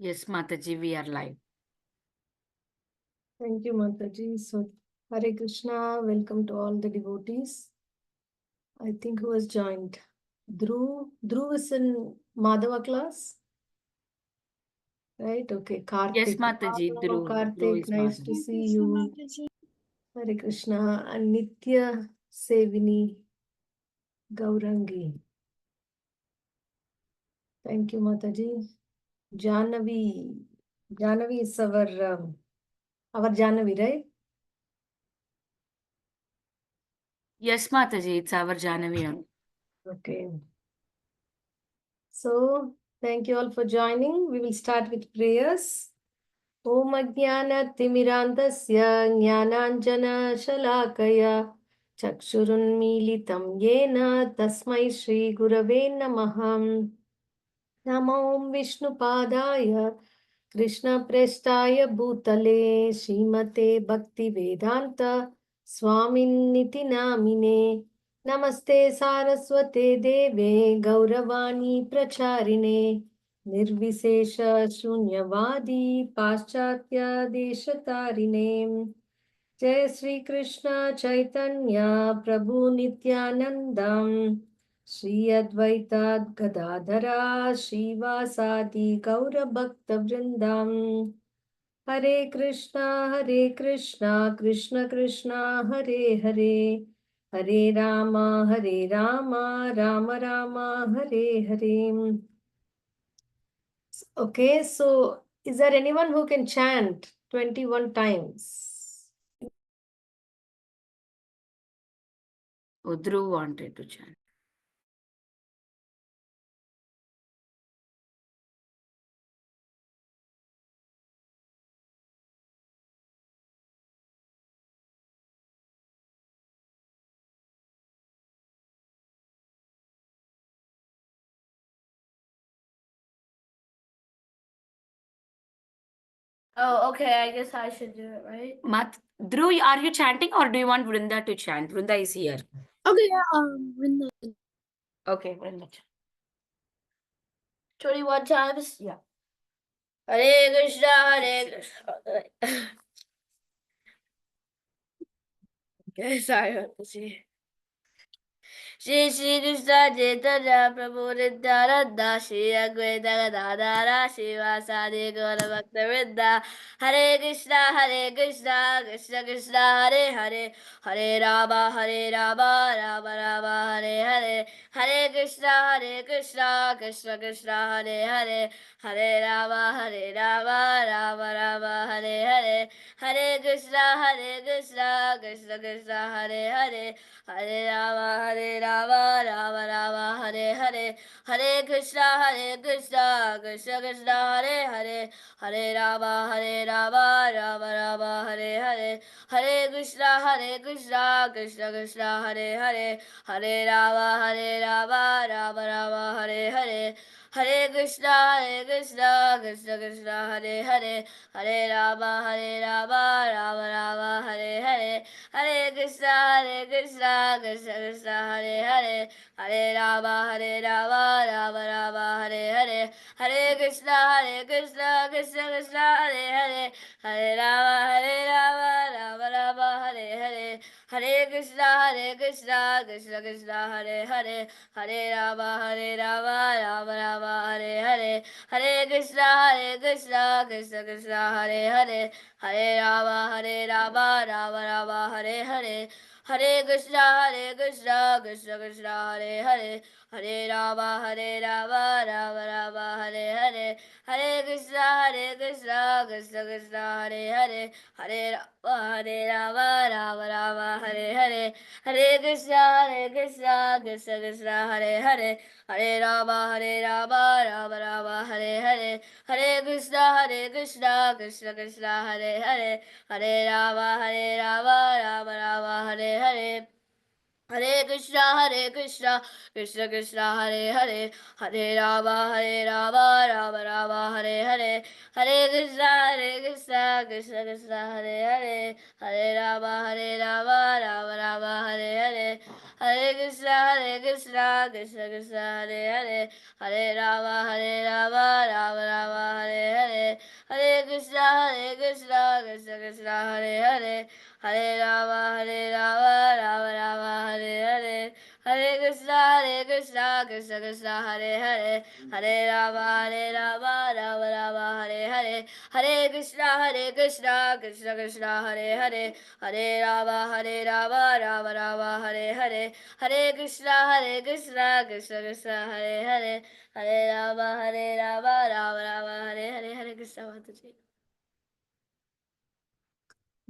Yes, Mataji, we are live. Thank you, Mataji. So, Hare Krishna, welcome to all the devotees. I think who has joined? Dhruv. Dhruv is in Madhava class, right? Okay, Karthik. Yes, Mataji, Hello, Dhruv. Dhruv Karthik, is nice Madhavi. to see you. Hare Krishna and Nitya Sevini Gaurangi. Thank you, Mataji. Janavi. Janavi is our Janavi, right? Yes, Mataji, it's our Janavi. Okay. So, thank you all for joining. We will start with prayers. Om Ajnana-timirandasya Jnananjana-shalakaya Chakshurunmilitam Yena Tasmai Shri Gurave Namah. Namo Om Vishnupadaya Krishna Prestaya Bhutale Srimate Bhakti Vedanta Swamin Niti Namine Namaste Saraswate Deve Gauravani Pracharine Nirvisesha Shunyavadi Paschatya Deshatarine Jai Sri Krishna Chaitanya Prabhu Nityanandam Shri Advaita Gadadhara Srivasadi Gaura Bhakta Vrindam Hare Krishna Krishna Krishna Hare Hare Hare Rama Rama Rama Hare Hare. Okay, so is there anyone who can chant 21 times? Oh, Dhruv wanted to chant. Oh, okay. I guess I should do it, right? Dhruv, are you chanting or do you want Vrinda to chant? Vrinda is here. Okay, yeah. When Okay, Vrinda. 21 times. Yeah. Hare Krishna, Hare Krishna. Okay, sorry. Let's see. Shri Shri Krishna Chaitanya Prabhu Nityananda Shri Advaita Gadadhara Srivasadi Gaura Bhakta Vrinda Hare Krishna Krishna Krishna Hare Hare Hare Rama Rama Rama Hare Hare Hare Krishna Krishna Krishna Hare Hare Hare Rama Rama Rama Hare Hare Hare Krishna Krishna Hare Hare Hare Rama Rama Hare Hare Hare Krishna Krishna Krishna Hare Hare Hare Rama Rama Rama Hare Hare Hare Krishna Krishna Hare Hare Hare Rama Rama Hare Hare Hare Krishna Krishna Hare Hare Hare Rama Rama Hare Hare Hare Krishna Krishna Hare Hare Hare Rama Rama Hare Hare Hare Krishna Krishna Hare Hare Hare Rama Rama Hare Hare Hare Krishna Krishna Hare Hare Hare Rama Rama Hare Hare Hare Krishna Krishna Hare Hare Hare Rama Rama Hare Hare Hare Krishna Krishna Hare Hare Hare Rama Rama Hare Hare Hare Krishna Krishna Hare Hare Hare Rama Rama Hare Hare Hare Krishna Krishna Hare Hare Hare Rama Rama Hare Hare Hare Krishna Krishna Hare Hare Hare Rama Rama Hare Hare Hare Krishna Krishna Hare Hare Hare Rama Rama Hare Hare Hare Krishna Krishna Hare Hare Hare Rama Rama Rama Hare Hare Hare Krishna Krishna, Krishna Krishna, Hare Hare, Hare Rama, Rama Rama, Hare Hare, Hare Krishna, Krishna Krishna, Hare Hare, Hare Rama, Rama Rama, Hare Hare, Hare Krishna, Krishna Krishna, Hare Hare, Hare Rama, Rama Rama, Hare Hare, Hare Krishna, Krishna Krishna, Hare Hare, Hare Rama, Rama Rama, Hare Hare, Hare Krishna, Krishna Krishna, Hare Hare, Hare Rama, Rama Rama, Hare Hare, Hare Krishna, Mataji.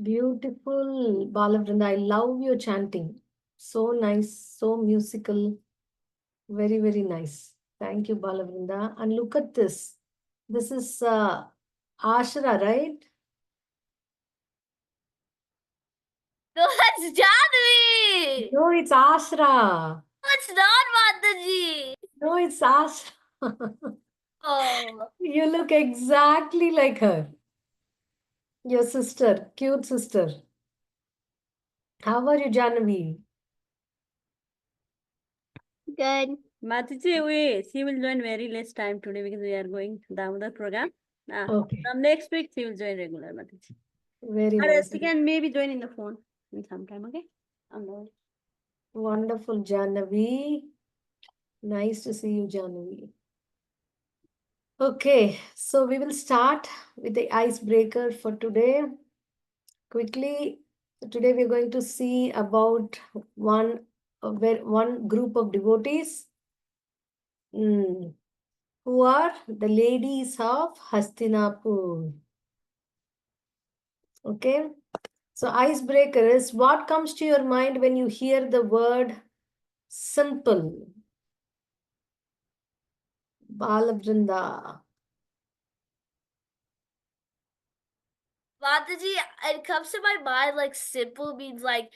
Beautiful, Balavrinda. I love your chanting. So nice, so musical. Very, very nice. Thank you, Balavrinda. And look at this. This is Ashra, right? No, that's Janvi! No, it's Ashra. No, it's not Mataji! No, it's Ashra. Oh. You look exactly like her. Your sister, cute sister. How are you, Janavi? Good. Mataji, she will join very less time today because we are going to the program. Okay, From next week, she will join regular, Mataji. very Or nice. she can maybe join in the phone in some time, okay? Wonderful, Janavi. Nice to see you, Janavi. Okay, so we will start with the icebreaker for today. Quickly, today we're going to see about one group of devotees who are the ladies of Hastinapur. Okay, so icebreaker is what comes to your mind when you hear the word simple. Balabrinda. Mataji, it comes to my mind like simple means like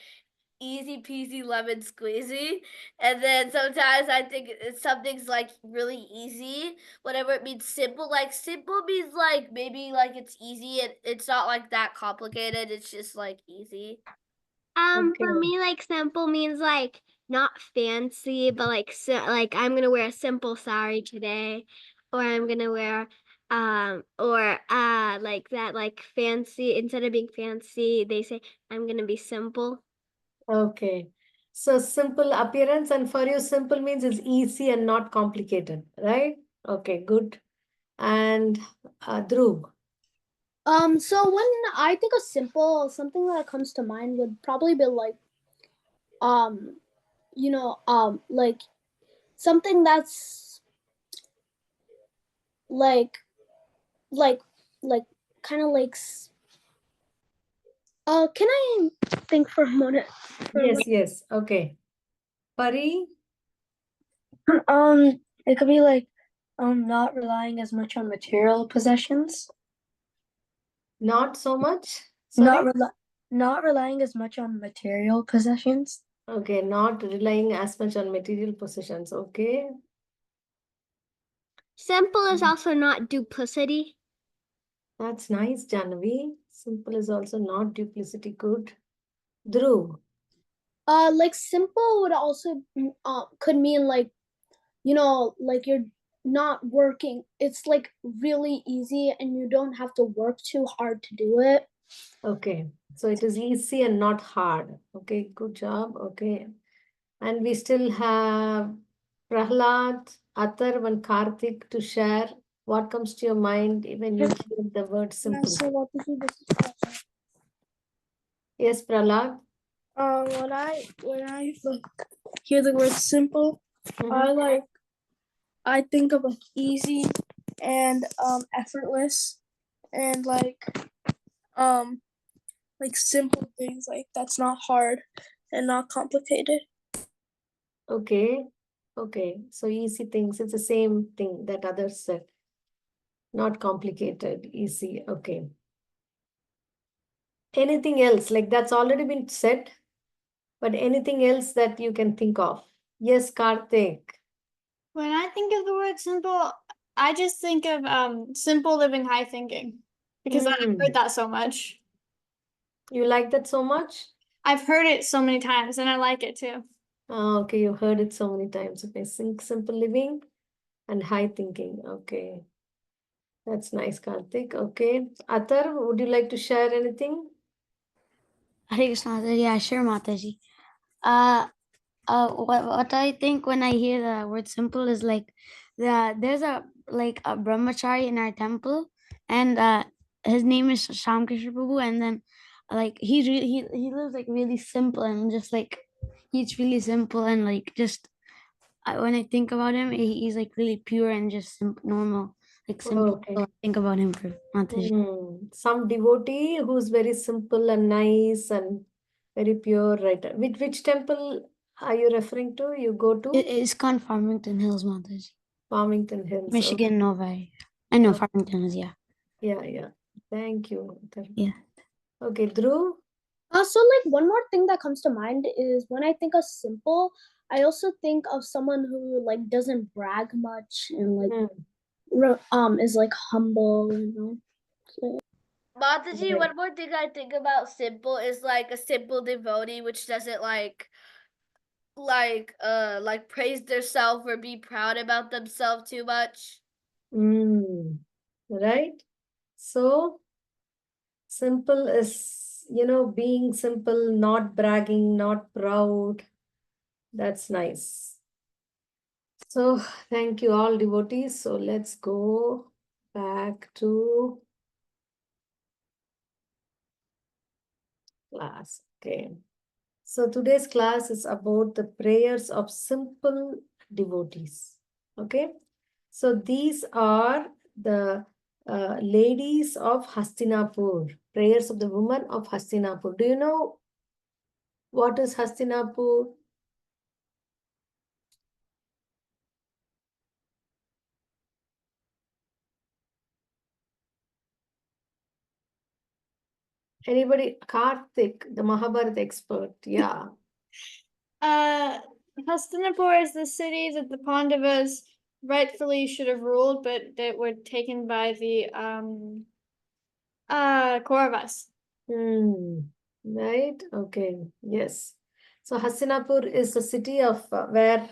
easy peasy lemon squeezy. And then sometimes I think something's like really easy, whatever it means simple. Like simple means like maybe like it's easy and it's not like that complicated. It's just like easy. For Okay. me, like simple means like not fancy, but like like I'm gonna wear a simple sari today, or I'm gonna wear like that, like fancy. Instead of being fancy, they say I'm gonna be simple. Okay. So simple appearance, and for you, simple means it's easy and not complicated, right? Okay, good. And Dhruv. So when I think of simple, something that comes to mind would probably be like, like something that's like like kind of like can I think for a moment? Yes. Okay. Pari, It could be like not relying as much on material possessions. not so much. Sorry. Not relying as much on material possessions. Okay, not relying as much on material possessions. Okay. Simple is also not duplicity. That's nice, Janavi. Simple is also not duplicity. Good. Dhruv. Like simple would also could mean like, like you're not working. It's like really easy and you don't have to work too hard to do it. Okay. So it is easy and not hard. Okay, good job. Okay. And we still have Prahlad, Athar, and Karthik to share what comes to your mind when you hear the word simple. Yes, Prahlad. When I hear the word simple, I think of like easy and effortless and like simple things like that's not hard and not complicated. Okay. Okay. So easy things. It's the same thing that others said. Not complicated, easy. Okay. Anything else? Like that's already been said, but anything else that you can think of? Yes, Karthik. When I think of the word simple, I just think of simple living, high thinking, because I've heard that so much. You like that so much? I've heard it so many times and I like it too. Okay, you heard it so many times. Okay, simple living and high thinking. Okay, that's nice, Karthik. Okay, Athar, would you like to share anything? Hare Krishna. Yeah, sure, Mataji. What I think when I hear the word simple is like there's a brahmachari in our temple, and his name is Shamkrishna Prabhu, and then like he lives like really simple and just like he's really simple and like just when I think about him, he's like really pure and just normal, like simple. Okay. So I think about him for Mataji. Some devotee who's very simple and nice and very pure, right? Which temple are you referring to? You go to It is called Farmington Hills, Mataji. Farmington Hills. Michigan, Novi. I know Farmington Hills, yeah. Yeah. Thank you. Athar. Yeah. Okay, Dhruv. So like one more thing that comes to mind is when I think of simple, I also think of someone who like doesn't brag much and like is like humble, you know. So, Mataji, Right. one more thing I think about simple is like a simple devotee which doesn't like praise themselves or be proud about themselves too much. Right. So simple is, being simple, not bragging, not proud. That's nice. So thank you all devotees. So let's go back to class. Okay. So today's class is about the prayers of simple devotees. Okay. So these are the ladies of Hastinapur, prayers of the women of Hastinapur. Do you know what is Hastinapur? Anybody? Karthik, the Mahabharata expert. Yeah. Hastinapur is the city that the Pandavas rightfully should have ruled, but that were taken by the Kauravas. Right. Okay. Yes. So Hastinapur is the city of where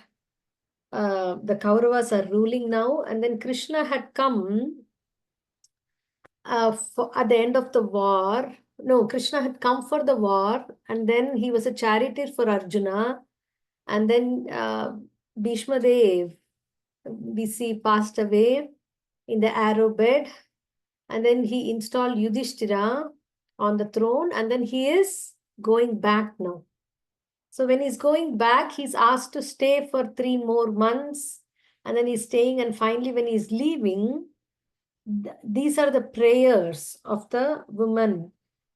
the Kauravas are ruling now, and then Krishna had come at the end of the war. No, Krishna had come for the war, and then he was a charioteer for Arjuna, and then Bhishma Dev, we see, passed away in the arrow bed, and then he installed Yudhishthira on the throne, and then he is going back now. So when he's going back, he's asked to stay for 3 more months, and then he's staying, and finally when he's leaving, these are the prayers of the women.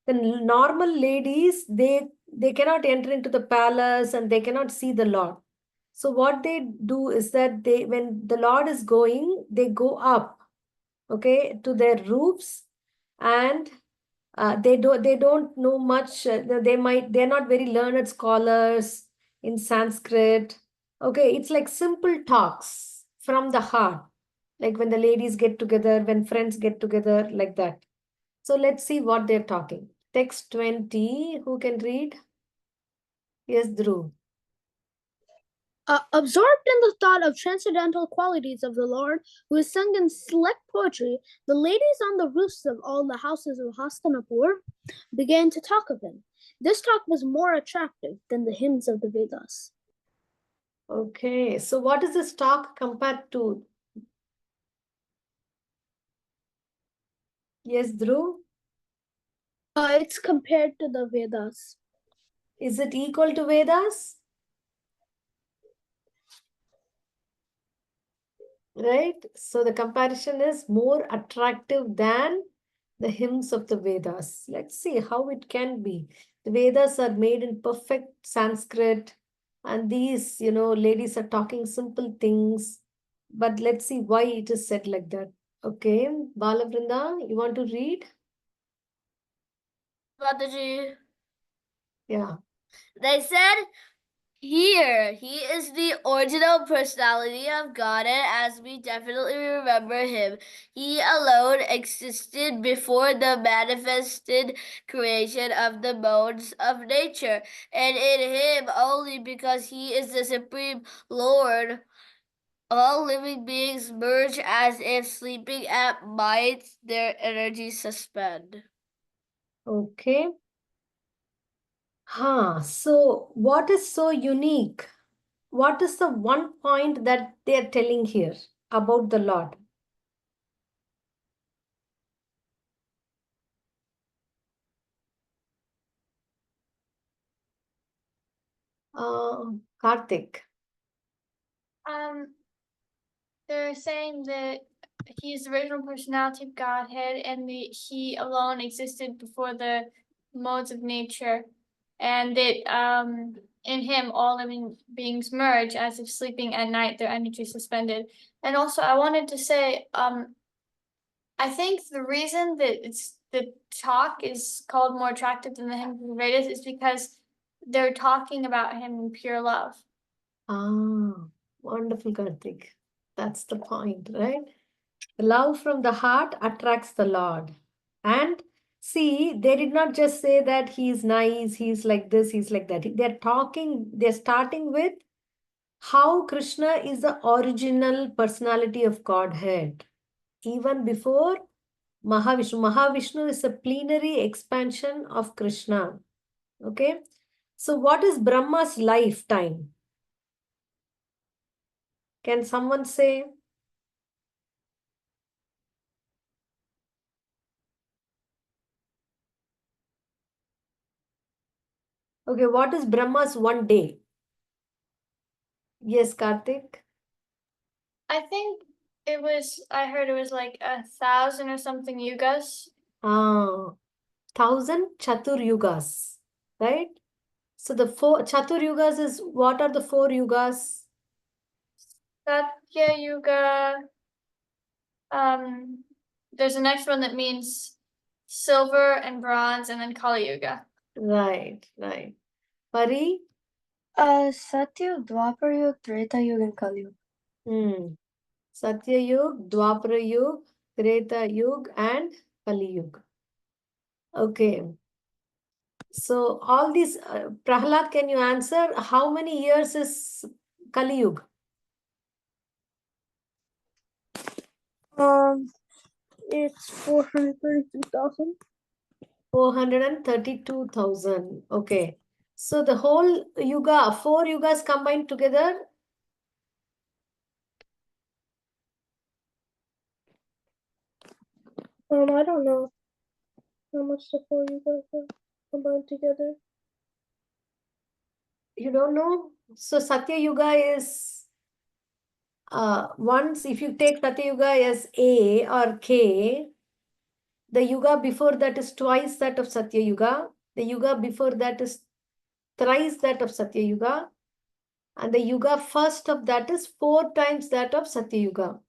The normal ladies, they cannot enter into the palace and they cannot see the Lord. So what they do is that when the Lord is going, they go up, okay, to their roofs, and they don't know much. They're not very learned scholars in Sanskrit. Okay, it's like simple talks from the heart, like when the ladies get together, when friends get together, like that. So let's see what they're talking. Text 20. Who can read? Yes, Dhruv. absorbed in the thought of transcendental qualities of the Lord, who is sung in select poetry, the ladies on the roofs of all the houses of Hastinapur began to talk of him. This talk was more attractive than the hymns of the Vedas. Okay, so what is this talk compared to? Yes, Dhruv. It's compared to the Vedas. Is it equal to Vedas? Right? So the comparison is more attractive than the hymns of the Vedas. Let's see how it can be. The Vedas are made in perfect Sanskrit, and these, ladies are talking simple things. But let's see why it is said like that. Okay, Balavrinda, you want to read? Mataji. Yeah. They said, Here, he is the original personality of God, and as we definitely remember him, he alone existed before the manifested creation of the modes of nature, and in him only, because he is the Supreme Lord, all living beings merge as if sleeping at night, their energy suspend. Okay. So what is so unique? What is the one point that they are telling here about the Lord? Karthik. They're saying that he's the original personality of Godhead, and he alone existed before the modes of nature, and that in him all living beings merge as if sleeping at night, their energy suspended. And also, I wanted to say, I think the reason that the talk is called more attractive than the hymn of the Vedas is because they're talking about him in pure love. Wonderful, Karthik. That's the point, right? Love from the heart attracts the Lord. And see, they did not just say that he's nice, he's like this, he's like that. They're starting with how Krishna is the original personality of Godhead. Even before Mahavishnu. Mahavishnu is a plenary expansion of Krishna. Okay. So what is Brahma's lifetime? Can someone say? Okay, what is Brahma's one day? Yes, Karthik. I heard it was like 1,000 or something yugas. 1,000 Chatur Yugas, right? So the four Chatur Yugas is, what are the four Yugas? Satya Yuga. There's a next one that means silver and bronze, and then Kali Yuga. Right. Pari? Satya, Dwapar Yug, Treta Yug, and Kali Yug. Satya Yug, Dwapara Yug, Treta Yug, and Kali Yug. Okay. So all these, Prahlad, can you answer how many years is Kali Yug? It's 432,000. 432,000. Okay. So the whole yuga, four yugas combined together. I don't know how much the 4 you guys have combined together. You don't know? So Satya Yuga is once if you take Satya Yuga as A or K, the yuga before that is twice that of Satya Yuga. The yuga before that is thrice that of Satya Yuga. And the yuga first of that is 4 times that of Satya Yuga.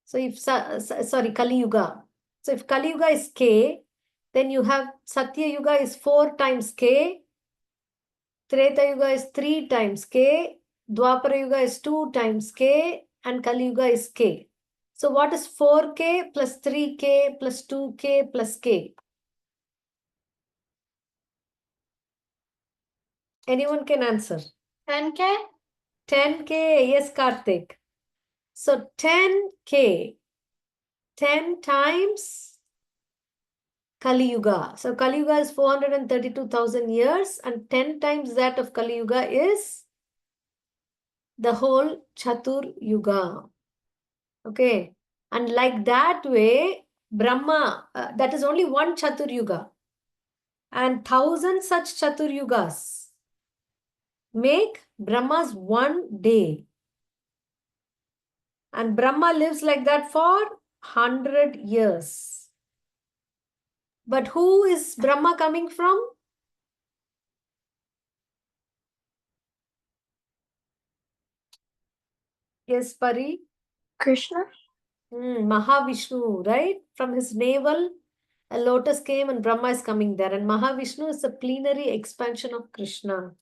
So if, sorry, Kali Yuga. So if Kali Yuga is K, then you have Satya Yuga is 4 times K, Treta Yuga is 3 times K, Dwapara Yuga is 2 times K, and Kali Yuga is K. So what is 4K plus 3K plus 2K plus K? Anyone can answer. 10K? 10K, yes, Karthik. So 10K, 10 times Kali Yuga. So Kali Yuga is 432,000 years, and 10 times that of Kali Yuga is the whole Chatur Yuga. Okay. And like that way, Brahma, that is only one Chatur Yuga. And 1,000 such Chatur Yugas make Brahma's one day. And Brahma lives like that for 100 years. But who is Brahma coming from? Yes, Pari? Krishna? Mahavishnu, right? From his navel, a lotus came and Brahma is coming there. And Mahavishnu is a plenary expansion of Krishna.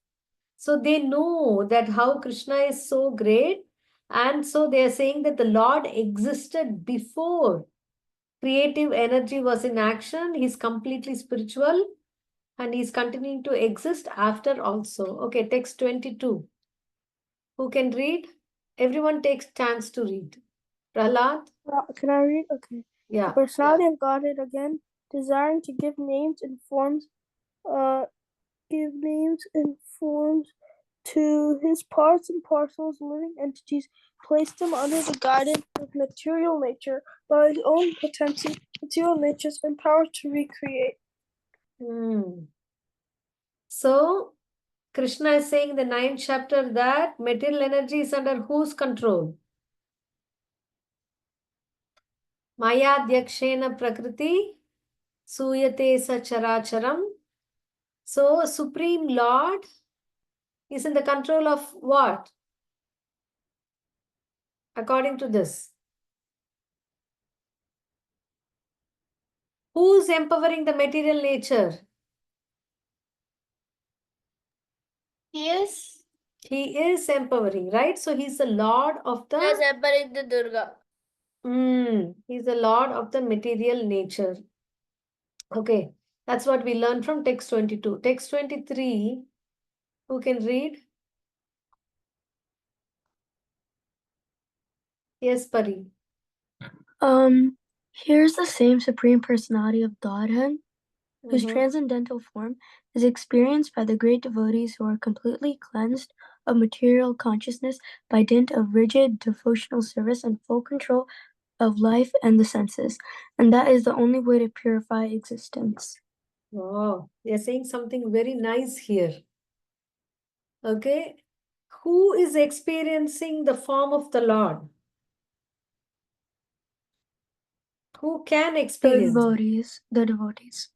So they know that how Krishna is so great. And so they are saying that the Lord existed before creative energy was in action. He's completely spiritual and he's continuing to exist after also. Okay, text 22. Who can read? Everyone takes chance to read. Prahlad? Can I read? Okay. The Yeah. personality of Godhead again, desiring to give names and forms to his parts and parcels, living entities, placed them under the guidance of material nature by his own potency, material nature's empowered to recreate. So, Krishna is saying in the 9th chapter that material energy is under whose control? Maya Dyakshena Prakriti Suyate Sacharacharam. So, Supreme Lord is in the control of what? According to this. Who's empowering the material nature? He is. He is empowering, right? So he's the Lord of the... Yes, empowering the Durga. He's the Lord of the material nature. Okay, that's what we learned from text 22. Text 23, who can read? Yes, Pari. Here's the same Supreme Personality of Godhead, whose Mhm. transcendental form is experienced by the great devotees who are completely cleansed of material consciousness by dint of rigid devotional service and full control of life and the senses. And that is the only way to purify existence. Wow, they're saying something very nice here. Okay, who is experiencing the form of the Lord? Who can The experience? devotees. The devotees.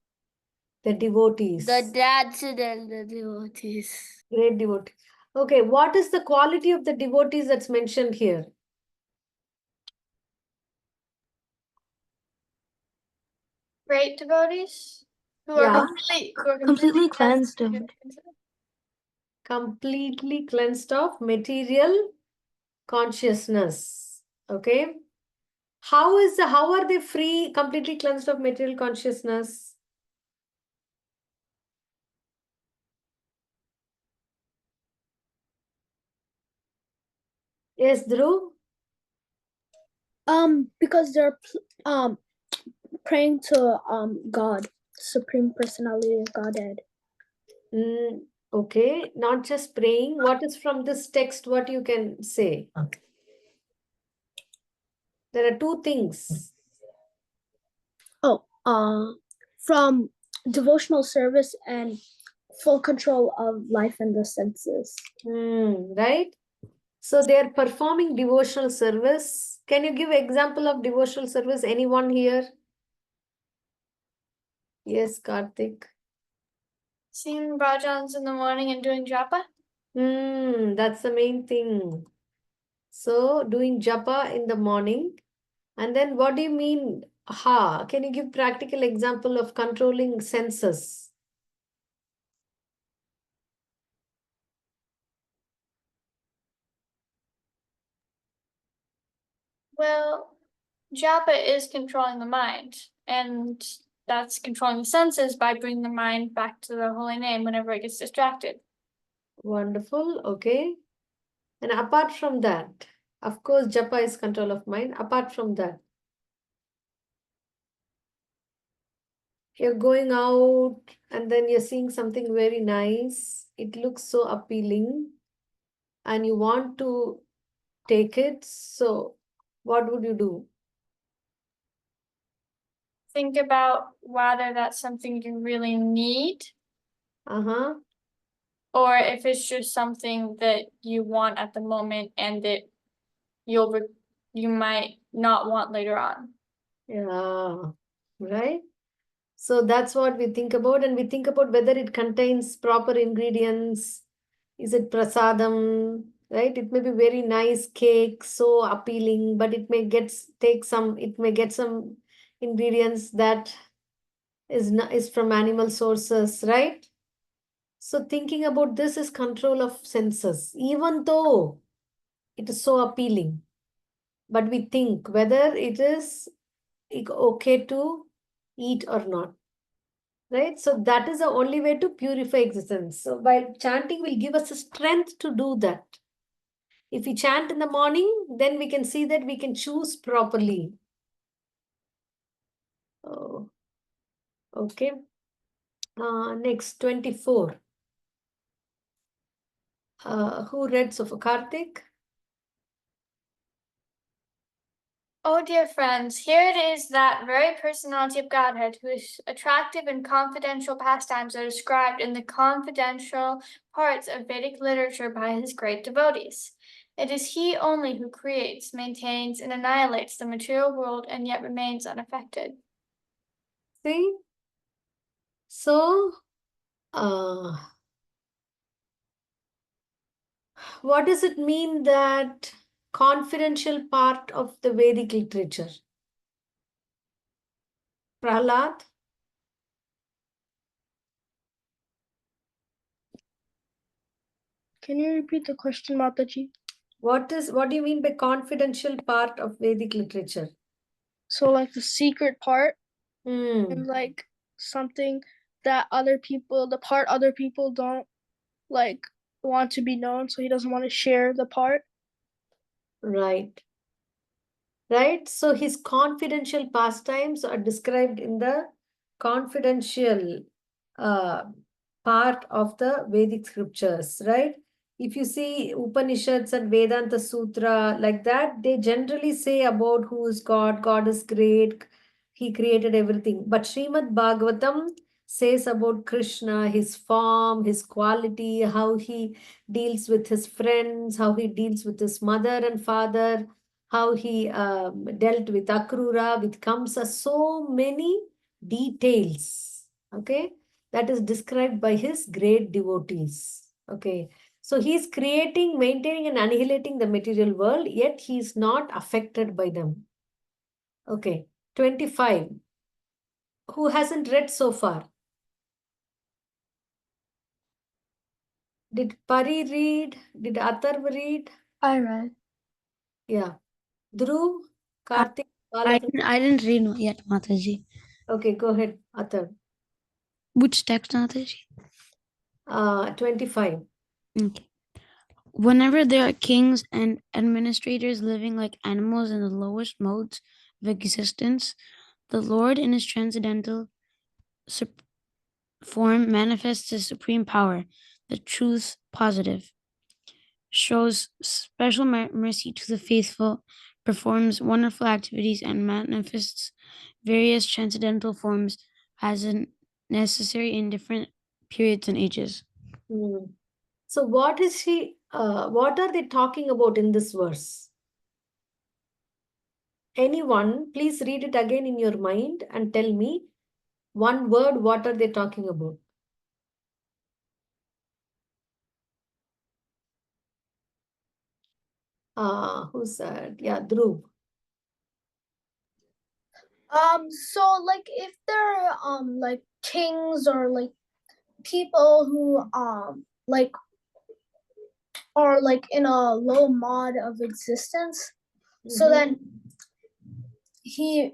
The transcendental devotees. Great devotees. Okay, what is the quality of the devotees that's mentioned here? Great devotees who Yeah. are Completely cleansed of Completely cleansed of material consciousness. Okay. How are they free, completely cleansed of material consciousness? Yes, Dhruv? Because they're praying to God, Supreme Personality of Godhead. Okay, not just praying. What is from this text? What you can say? There are two things. From devotional service and full control of life and the senses. Right? So they are performing devotional service. Can you give example of devotional service? Anyone here? Yes, Karthik. Singing bhajans in the morning and doing japa. That's the main thing. So doing japa in the morning. And then what do you mean? Can you give practical example of controlling senses? Well, japa is controlling the mind, and that's controlling the senses by bringing the mind back to the holy name whenever it gets distracted. Wonderful. Okay. And apart from that, of course, japa is control of mind. Apart from that, you're going out and then you're seeing something very nice. It looks so appealing and you want to take it. So what would you do? Think about whether that's something you really need or if it's just something that you want at the moment and that you might not want later on. Yeah, right. So that's what we think about, and we think about whether it contains proper ingredients. Is it prasadam, right? It may be very nice cake, so appealing, but it may get some ingredients that is from animal sources, right? So thinking about this is control of senses, even though it is so appealing. But we think whether it is okay to eat or not. Right? So that is the only way to purify existence. So while chanting will give us a strength to do that. If we chant in the morning, then we can see that we can choose properly. Oh, okay. Next, 24. Who read so far? Karthik? Oh, dear friends, here it is, that very personality of Godhead, whose attractive and confidential pastimes are described in the confidential parts of Vedic literature by his great devotees. It is he only who creates, maintains, and annihilates the material world and yet remains unaffected. See? So, what does it mean that confidential part of the Vedic literature? Prahlad? Can you repeat the question, Mataji? What do you mean by confidential part of Vedic literature? So like the secret part Hmm. and like something that the part other people don't like want to be known, so he doesn't want to share the part. Right. Right. So his confidential pastimes are described in the confidential uh, part of the Vedic scriptures, right? If you see Upanishads and Vedanta Sutra like that, they generally say about who is God, God is great, he created everything. But Srimad Bhagavatam says about Krishna, his form, his quality, how he deals with his friends, how he deals with his mother and father, how he dealt with Akrura, with Kamsa, so many details, okay, that is described by his great devotees, okay. So he is creating, maintaining and annihilating the material world, yet he is not affected by them. Okay, 25. Who hasn't read so far? Did Pari read? Did Atharv read? I read. Yeah. Dhruv, Karthik, I Balakrishna. didn't read yet, Mataji. Okay, go ahead, Atharv. Which text, Mataji? 25. Okay. Whenever there are kings and administrators living like animals in the lowest modes of existence, the Lord in his transcendental form manifests his supreme power, the truth positive, shows special mercy to the faithful, performs wonderful activities, and manifests various transcendental forms as necessary in different periods and ages. So what are they talking about in this verse? Anyone, please read it again in your mind and tell me one word, what are they talking about? Who's that? Yeah, Dhruv. So like if there are like kings or like people who like are like in a low mod of existence, so then he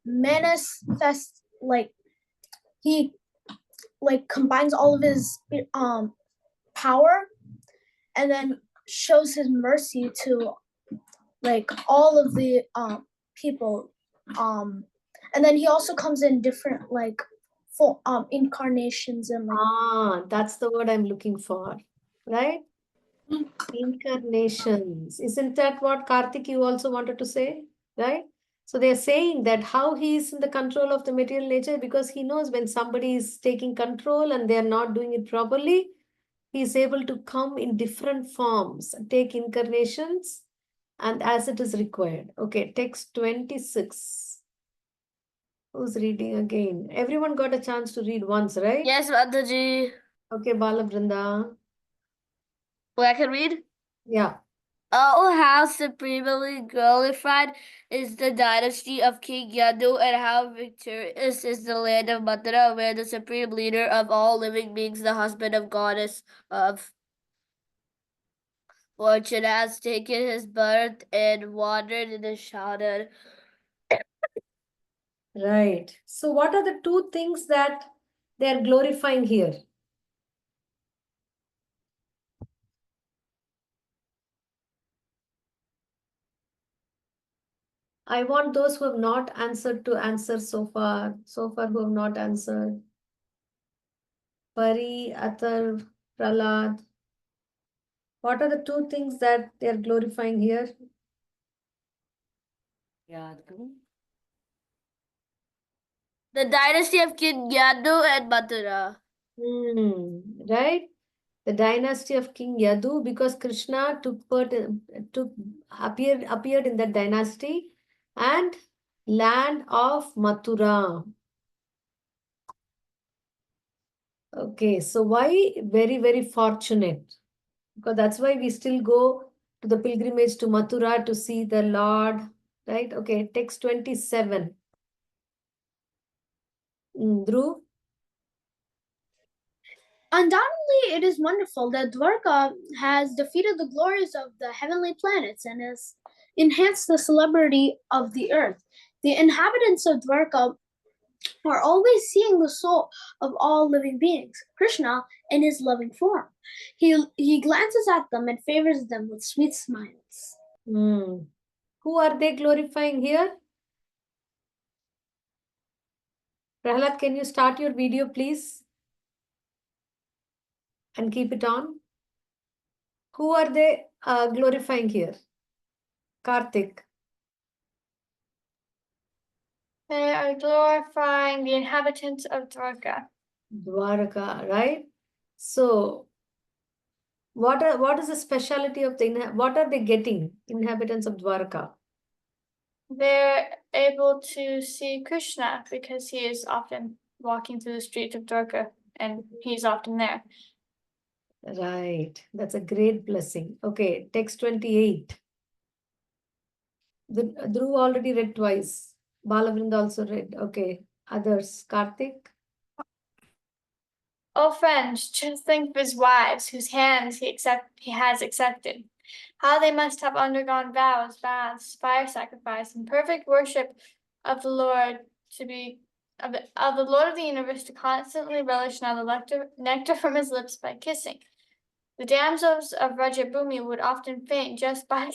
manifests like he like combines all of his power and then shows his mercy to like all of the people, and then he also comes in different like full incarnations and like That's the word I'm looking for, right? Incarnations. Isn't that what Karthik you also wanted to say, right? So they're saying that how he is in the control of the material nature, because he knows when somebody is taking control and they're not doing it properly, he is able to come in different forms, take incarnations, and as it is required. Okay, text 26. Who's reading again? Everyone got a chance to read once, right? Yes, Mataji. Okay, Bala Brinda. Well, I can read? Yeah. how supremely glorified is the dynasty of King Yadu, and how victorious is the land of Mathura, where the supreme leader of all living beings, the husband of goddess of fortune, has taken his birth and wandered in the shadow. Right. So what are the two things that they are glorifying here? I want those who have not answered to answer so far. So far who have not answered. Pari, Atar, Pralad. What are the two things that they are glorifying here? The dynasty of King Yadu and Mathura. Right? The dynasty of King Yadu, because Krishna appeared in that dynasty, and land of Mathura. Okay, so why very, very fortunate? Because that's why we still go to the pilgrimage to Mathura to see the Lord, right? Okay, text 27. Dhruv? Undoubtedly, it is wonderful that Dwarka has defeated the glories of the heavenly planets and has enhanced the celebrity of the earth. The inhabitants of Dwarka are always seeing the soul of all living beings, Krishna, in his loving form. He glances at them and favors them with sweet smiles. Who are they glorifying here? Prahlad, can you start your video, please? And keep it on. Who are they glorifying here? Karthik. They are glorifying the inhabitants of Dwarka. Dwarka, right? So, what is the speciality of what are they getting, inhabitants of Dwarka? They're able to see Krishna because he is often walking through the streets of Dwarka and he's often there. Right, that's a great blessing. Okay, text 28. Dhruv already read twice. Balavrinda also read. Okay, others. Karthik. Oh friends, just think of his wives, whose hands he has accepted. How they must have undergone vows, baths, fire sacrifice, and perfect worship of the Lord to be of the Lord of the universe to constantly relish now the nectar from his lips by kissing. The damsels of Rajabhumi would often faint just by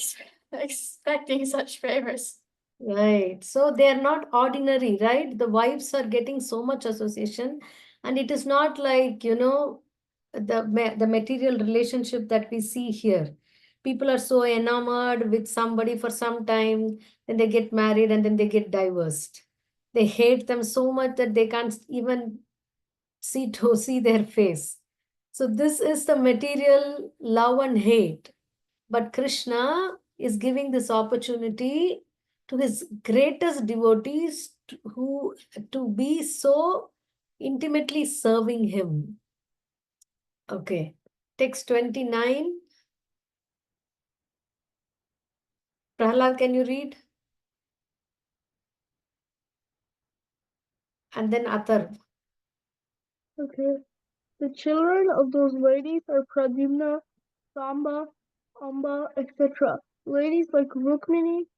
expecting such favors. Right. So they are not ordinary, right? The wives are getting so much association, and it is not like, the material relationship that we see here. People are so enamored with somebody for some time, then they get married and then they get divorced. They hate them so much that they can't even see their face. So this is the material love and hate. But Krishna is giving this opportunity to his greatest devotees to be so intimately serving him. Okay. Text 29. Prahlad, can you read? And then Atar. Okay. The children of those ladies are Pradyumna, Samba, Amba, etc. Ladies like Rukmini,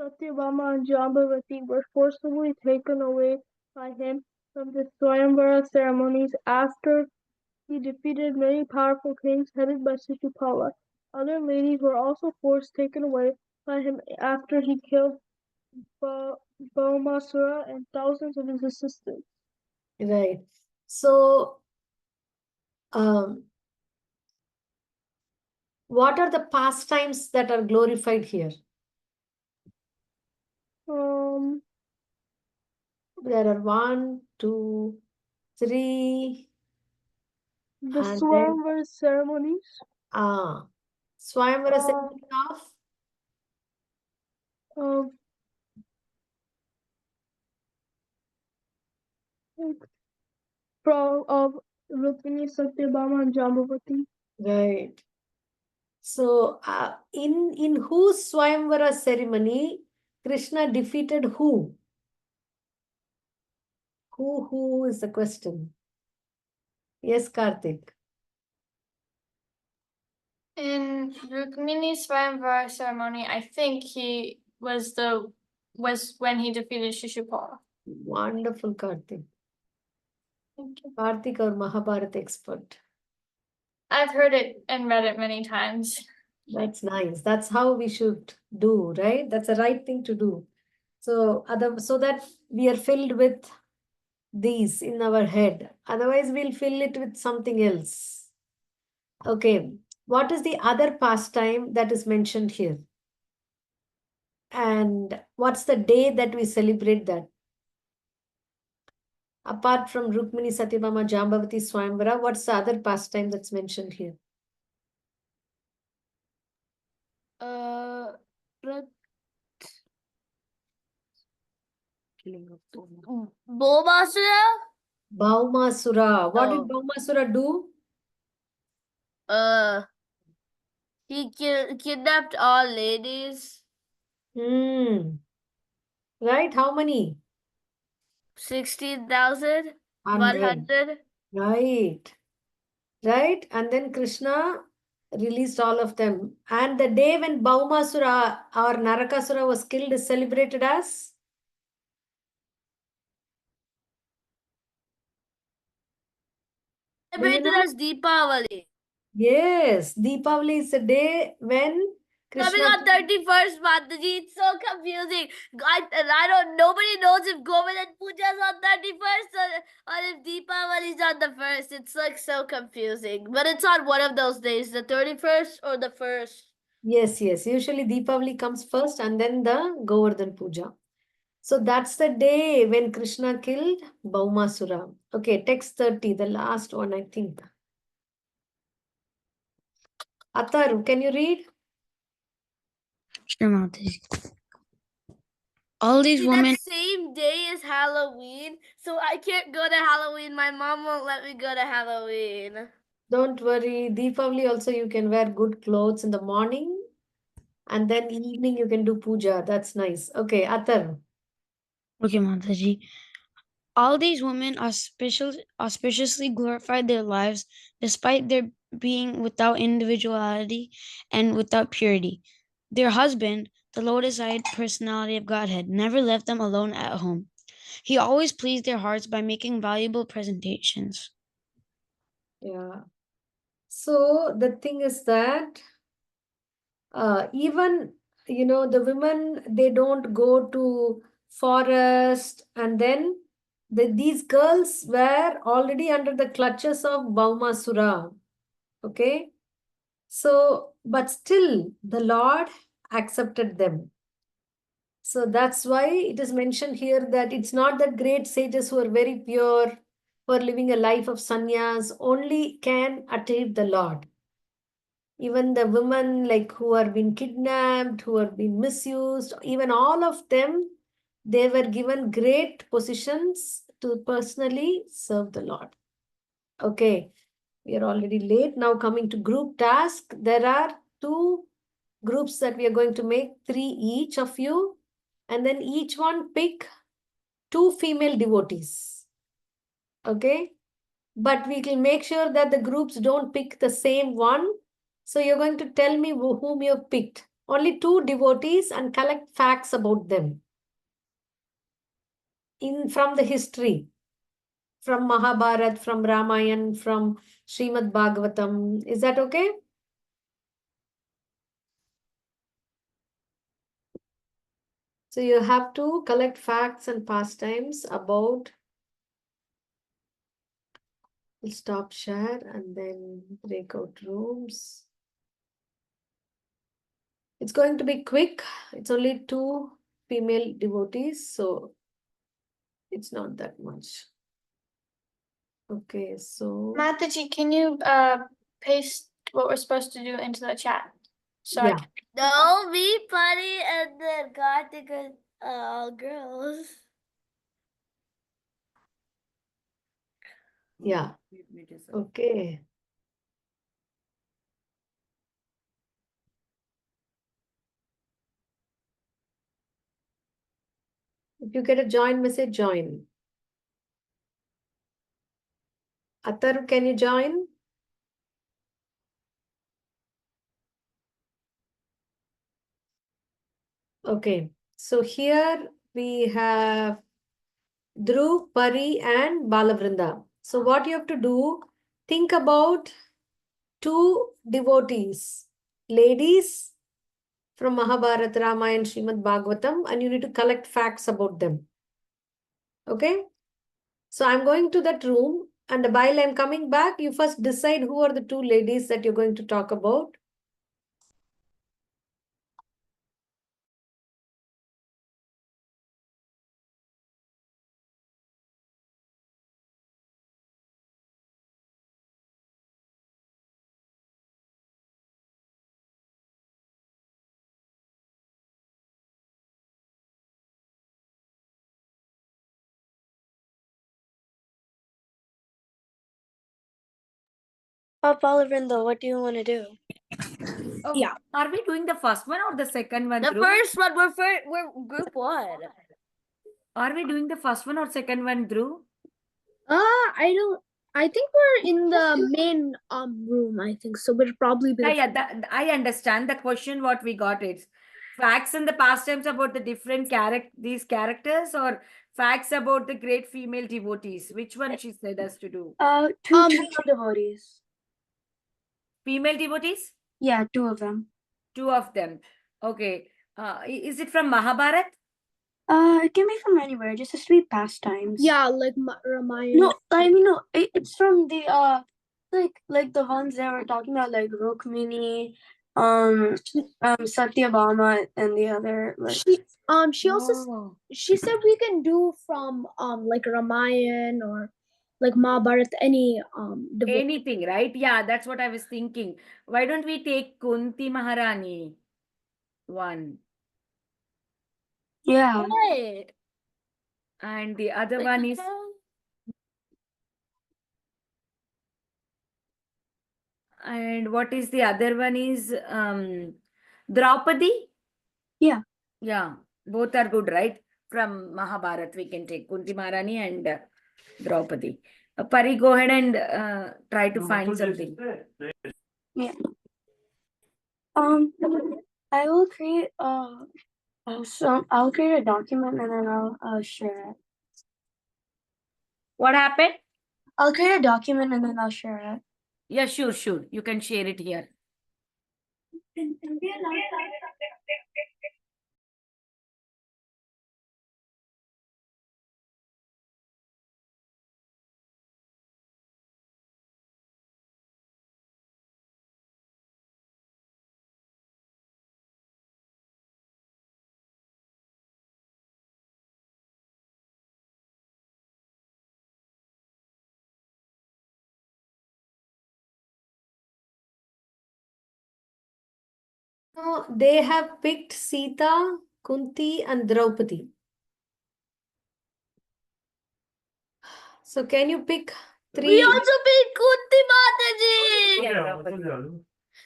Satyabhama, and Jambavati were forcibly taken away by him from the Swayamvara ceremonies after he defeated many powerful kings headed by Shishupala. Other ladies were also taken away by him after he killed Bhaumasura and thousands of his assistants. Right. So, what are the pastimes that are glorified here? There are 1, 2, 3. The And Swayamvara ceremonies. Swayamvara ceremony Of Rukmini, Satyabhama, and Jambavati. Right. So, in whose Swayamvara ceremony Krishna defeated who? Who is the question? Yes, Karthik. In Rukmini's Swayamvara ceremony, I think he was when he defeated Shishupal. Wonderful, Karthik. Thank you. Karthik, our Mahabharata expert. I've heard it and read it many times. That's nice. That's how we should do, right? That's the right thing to do. So, so that we are filled with these in our head. Otherwise, we'll fill it with something else. Okay. What is the other pastime that is mentioned here? And what's the day that we celebrate that? Apart from Rukmini, Satyabhama, Jambavati, Swayamvara, what's the other pastime that's mentioned here? Bhaumasura? Bhaumasura. What did Oh. Bhaumasura do? He kidnapped all ladies. Right? How many? 16,100. 100. Right. Right? And then Krishna released all of them. And the day when Bhaumasura or Narakasura was killed is celebrated as? Do you Celebrated know? as Deepavali. Yes, Deepavali is the day when Coming Krishna. on 31st, Mataji. It's so confusing. I don't. Nobody knows if Govardhan Puja is on 31st or if Deepavali is on the 1st. It's like so confusing. But it's on one of those days, the 31st or the 1st. Yes, yes. Usually Deepavali comes first and then the Govardhan Puja. So that's the day when Krishna killed Bhaumasura. Okay, text 30, the last one, I think. Atar, can you read? Sure, Mataji. All these See, women. that same day is Halloween, so I can't go to Halloween. My mom won't let me go to Halloween. Don't worry. Deepavali also you can wear good clothes in the morning and then evening you can do puja. That's nice. Okay, Atar. Okay, Mataji. All these women auspiciously glorified their lives despite their being without individuality and without purity. Their husband, the lotus-eyed personality of Godhead, never left them alone at home. He always pleased their hearts by making valuable presentations. Yeah. So the thing is that even, the women, they don't go to forest and then these girls were already under the clutches of Bhaumasura. Okay. So, but still the Lord accepted them. So that's why it is mentioned here that it's not that great sages who are very pure, who are living a life of sannyas, only can attain the Lord. Even the women like who are been kidnapped, who have been misused, even all of them, they were given great positions to personally serve the Lord. Okay, we are already late. Now coming to group task, there are two groups that we are going to make, 3 each of you, and then each one pick 2 female devotees. Okay, but we will make sure that the groups don't pick the same one. So you're going to tell me whom you have picked. Only 2 devotees and collect facts about them from the history, from Mahabharata, from Ramayana, from Srimad Bhagavatam. Is that okay? So you have to collect facts and pastimes about. We'll stop share and then breakout rooms. It's going to be quick. It's only 2 female devotees, so it's not that much. Okay, so Mataji, can you paste what we're supposed to do into the chat? So I yeah, can. No, me, Buddy, and then Karthik are all girls. yeah. Okay. If you get a join message, join. Atar, can you join? Okay. So here we have Dhruv, Pari and Balavrinda. So what you have to do, think about two devotees, ladies from Mahabharata, Ramayana, Srimad Bhagavatam, and you need to collect facts about them. Okay? So I'm going to that room, and while I'm coming back, you first decide who are the two ladies that you're going to talk about. Balavrinda, what do you want to do? Oh, Yeah. Are we doing the first one or the second one? The Dhruv? first one, we're group one. Are we doing the first one or second one, Dhruv? I think we're in the main room, I think. So we'll probably be I understand the question. What we got is facts and the pastimes about the different these characters, or facts about the great female devotees. Which one she said us to do? Two female devotees. Female devotees? Yeah, two of them. Two of them. Okay. Is it from Mahabharat? It can be from anywhere, just has to be pastimes. Yeah, like Ramayana. No, I mean no, it's from the like the ones that we're talking about, like Rukmini, Satyabhama, and the other like. She also she said we can do from like Ramayana or like Mahabharata, any Anything, right? Yeah, that's what I was thinking. Why don't we take Kunti Maharani one? Yeah. Right. And the other one is and what is the other one is Draupadi? Yeah. Yeah, both are good, right? From Mahabharat, we can take Kunti Maharani and Draupadi. Pari, go ahead and try to find something. Yeah. I will create I'll create a document and then I'll share it. What happened? I'll create a document and then I'll share it. Yeah, sure. You can share it here. No, they have picked Sita, Kunti, and Draupadi. So can you pick three? We also picked Kunti Mataji.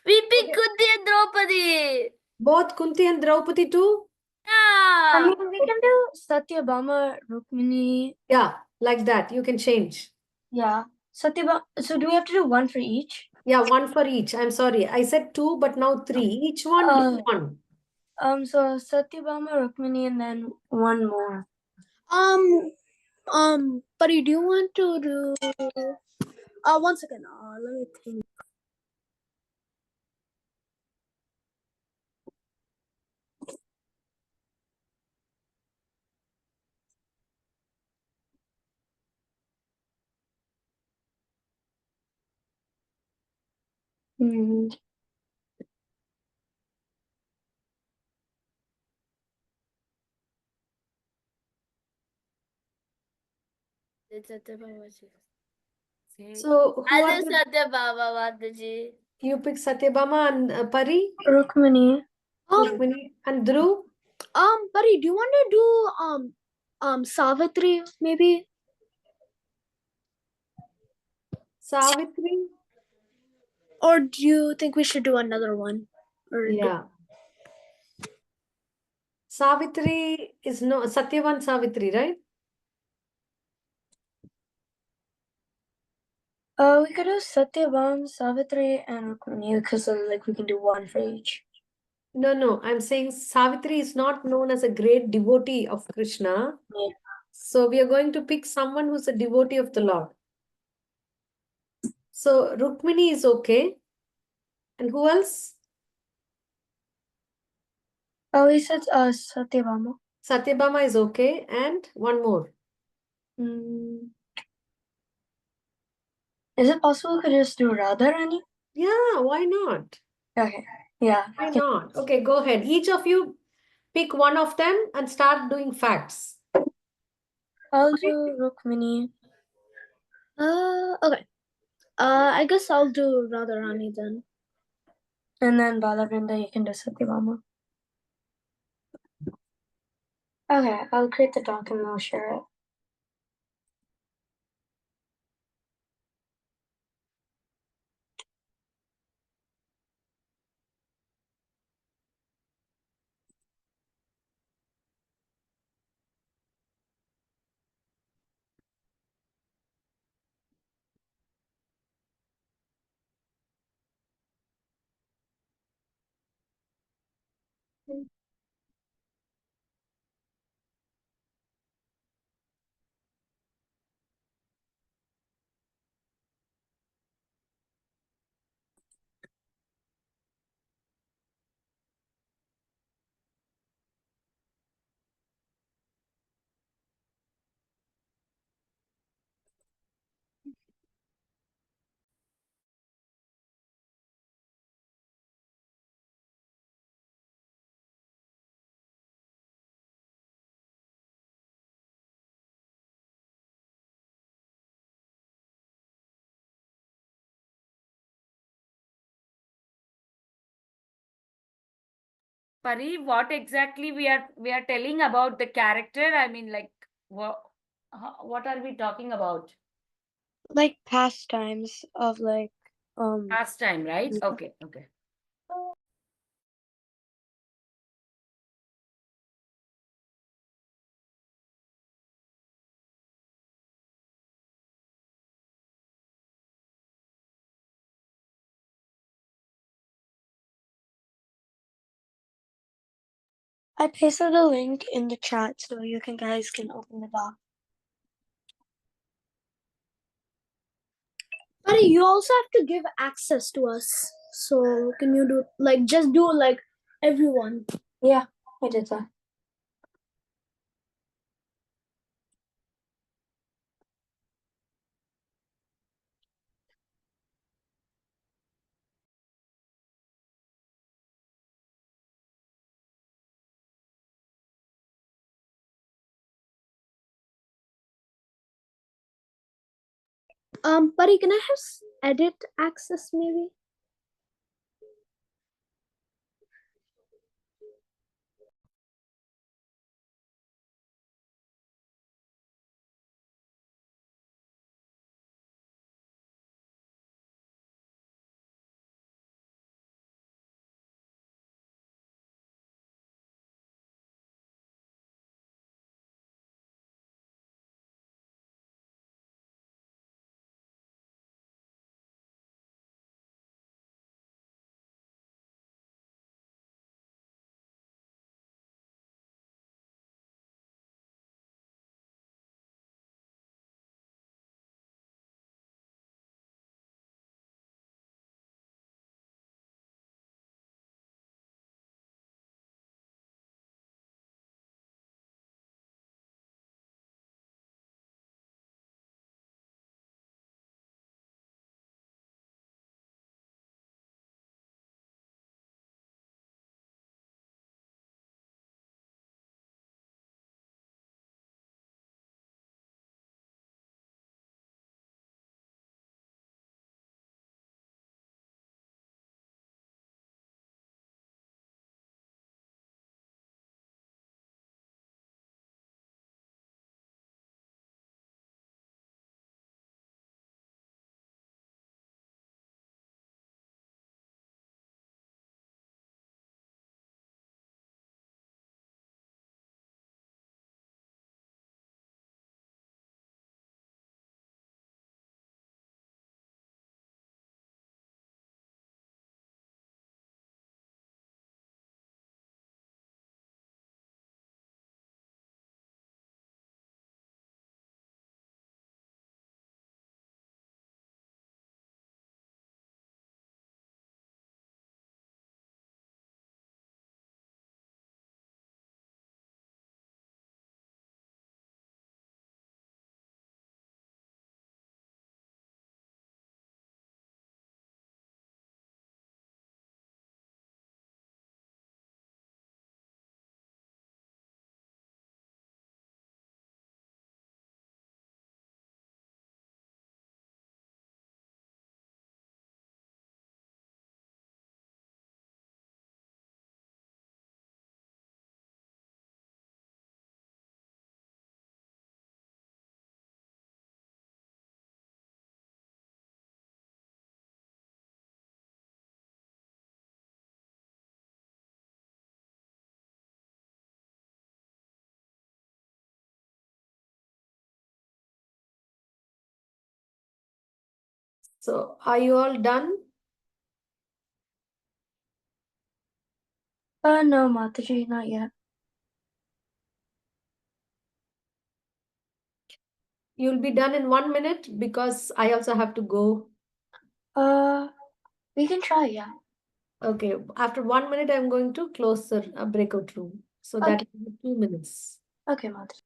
We picked Kunti and Draupadi. Both Kunti and Draupadi too? I Yeah. mean, we can do Satyabhama, Rukmini. Yeah, like that. You can change. Yeah. Satyabhama. So do we have to do one for each? Yeah, one for each. I'm sorry. I said two, but now three. Each one, do one. So Satyabhama, Rukmini, and then one more. Buddy, do you want to do 1 second, let me think. So who I are did the, Satyabhama Mataji. you pick Satyabhama and Pari? Rukmini. Rukmini and Dhruv? Buddy, do you want to do Savitri maybe? Savitri? Or do you think we should do another one? Or Yeah. Savitri is no Satyavan Savitri, right? We could do Satyavan, Savitri, and Rukmini because like we can do one for each. No. I'm saying Savitri is not known as a great devotee of Krishna. Yeah. So we are going to pick someone who's a devotee of the Lord. So Rukmini is okay. And who else? Oh, we said Satyabhama. Satyabhama is okay. And one more. Mm. Is it possible we could just do Radharani? Yeah, why not? Okay. Yeah. Why not? Okay, go ahead. Each of you pick one of them and start doing facts. I'll do Rukmini. Okay. I guess I'll do Radharani then. And then Balavinda, you can do Satyabhama. Okay, I'll create the doc and I'll share it. Pari, what exactly we are telling about the character? I mean, like, what are we talking about? Like pastimes of like Pastime, right? Yeah. Okay. I pasted a link in the chat so you guys can open the doc. But you also have to give access to us. So can you do just do everyone? Yeah, I did that. Buddy, can I have edit access maybe? So are you all done? No, Mataji, not yet. You'll be done in 1 minute because I also have to go. We can try, yeah. Okay, after 1 minute, I'm going to close the breakout room. So Okay. that will be 2 minutes. Okay, Mataji.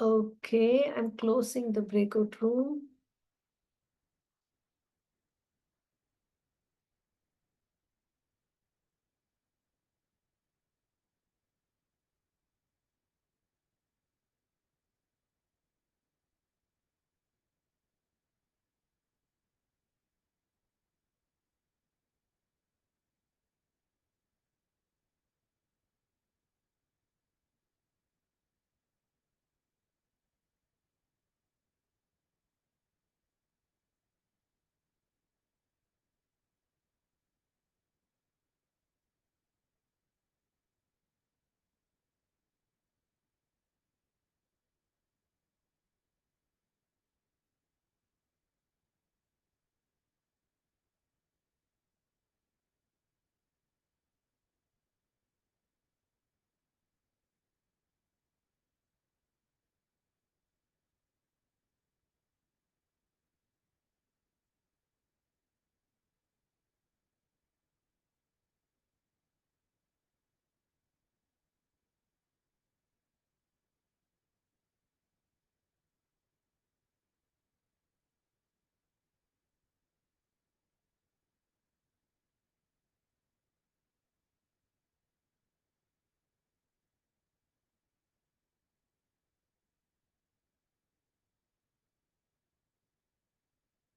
Okay, I'm closing the breakout room.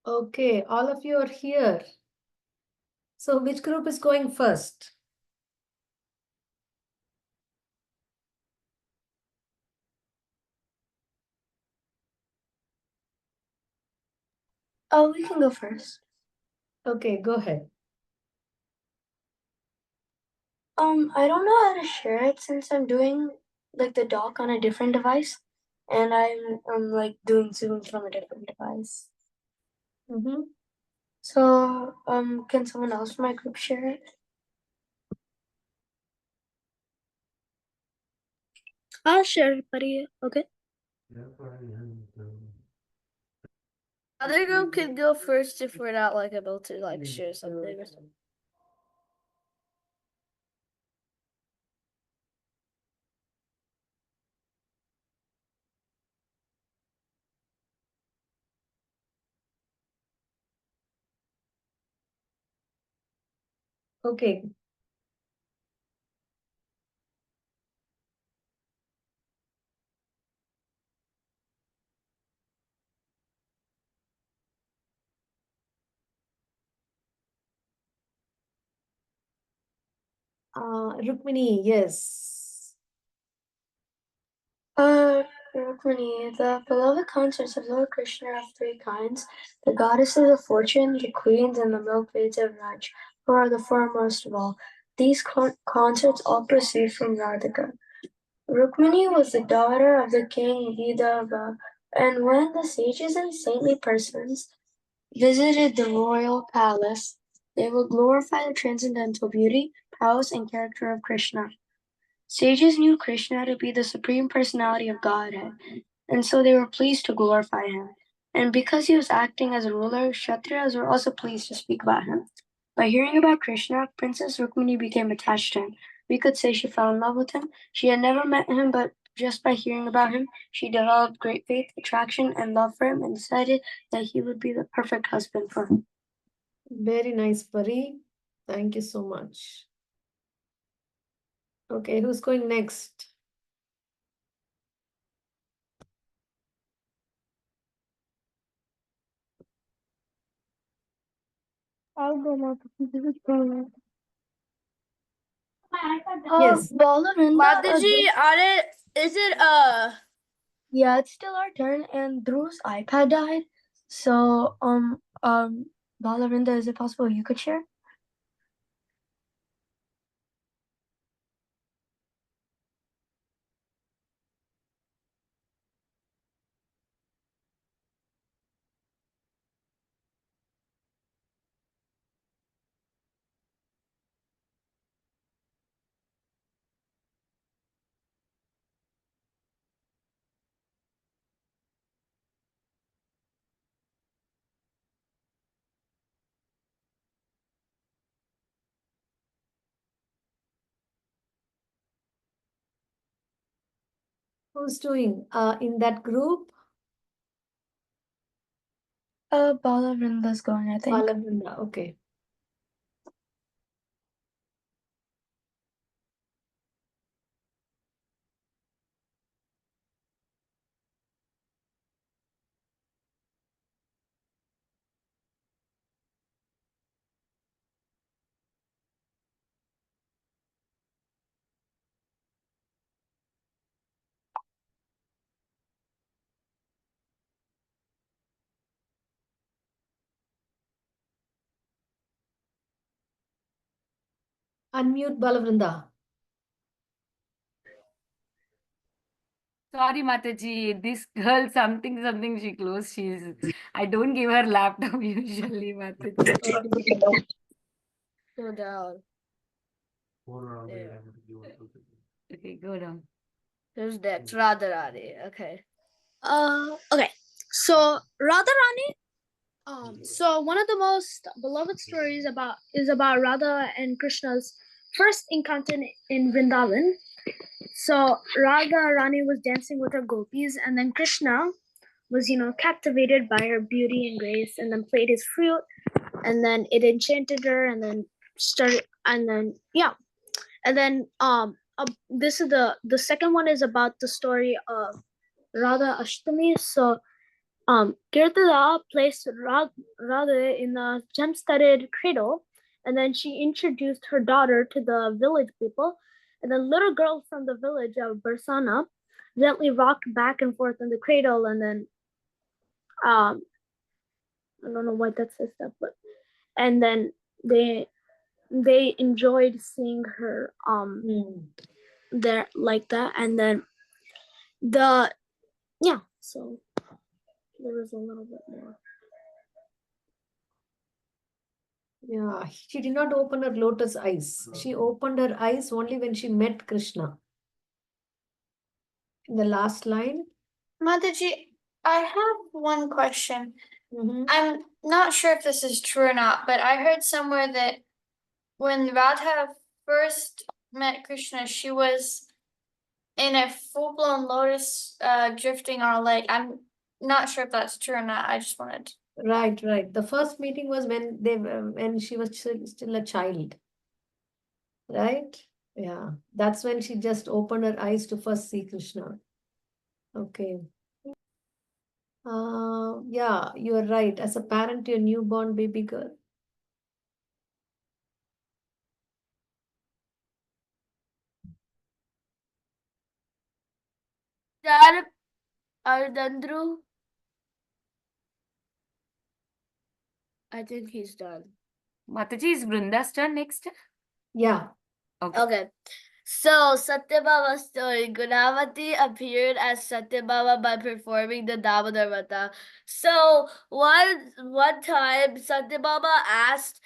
Okay, all of you are here. So which group is going first? Oh, we can go first. Okay, go ahead. I don't know how to share it since I'm doing like the doc on a different device, and I'm like doing Zoom from a different device. Mm-hmm. So, can someone else from my group share it? I'll share it, buddy. Okay. Other group can go first if we're not like able to like share something or something. Okay. Rukmini, yes. Rukmini, the beloved consorts of Lord Krishna are of three kinds: the goddesses of fortune, the queens, and the milkmaids of Raj, who are the foremost of all. These consorts all proceed from Radhika. Rukmini was the daughter of the king Vidarbha, and when the sages and saintly persons visited the royal palace, they would glorify the transcendental beauty, prowess, and character of Krishna. Sages knew Krishna to be the supreme personality of Godhead, and so they were pleased to glorify him. And because he was acting as a ruler, Kshatriyas were also pleased to speak about him. By hearing about Krishna, Princess Rukmini became attached to him. We could say she fell in love with him. She had never met him, but just by hearing about him, she developed great faith, attraction, and love for him and decided that he would be the perfect husband for her. Very nice, Pari. Thank you so much. Okay, who's going next? I'll go, Mataji. This is Pranav. Yes. Balavinda, Mataji, is it yeah, it's still our turn, and Dhruv's iPad died. So, Balavinda, is it possible you could share? Who's doing in that group? Balavinda's going, I think. Balavinda, okay. Unmute Balavinda. Sorry, Mataji. This girl, something she closed. I don't give her laptop usually, Mataji. go down? Okay, go down. Who's next? Radharani. Okay. Okay. So Radharani. So one of the most beloved stories is about Radha and Krishna's first encounter in Vrindavan. So Radha Rani was dancing with her gopis, and then Krishna was, captivated by her beauty and grace, and then played his flute, and then it enchanted her, and then this is the second one is about the story of Radha Ashtami. So Kirtada placed Radha in a gem-studded cradle, and then she introduced her daughter to the village people, and the little girl from the village of Barsana gently rocked back and forth in the cradle, and then I don't know what that says stuff, but and then they enjoyed seeing her there like that, and then so there was a little bit more. Yeah, she did not open her lotus eyes. She opened her eyes only when she met Krishna. In the last line. Mataji, I have one question. Mm-hmm. I'm not sure if this is true or not, but I heard somewhere that when Radha first met Krishna, she was in a full-blown lotus drifting on a lake. I'm not sure if that's true or not. I just wanted. Right. The first meeting was when she was still a child. Right? Yeah. That's when she just opened her eyes to first see Krishna. Okay. Yeah, you are right. As a parent to your newborn baby girl. done, Ardandru? I think he's done. Mataji, is Vrinda's turn next? Yeah. Okay. Okay. So Satyabhama's story. Gunavati appeared as Satyabhama by performing the Damodarvrata. So one time Satyabhama asked,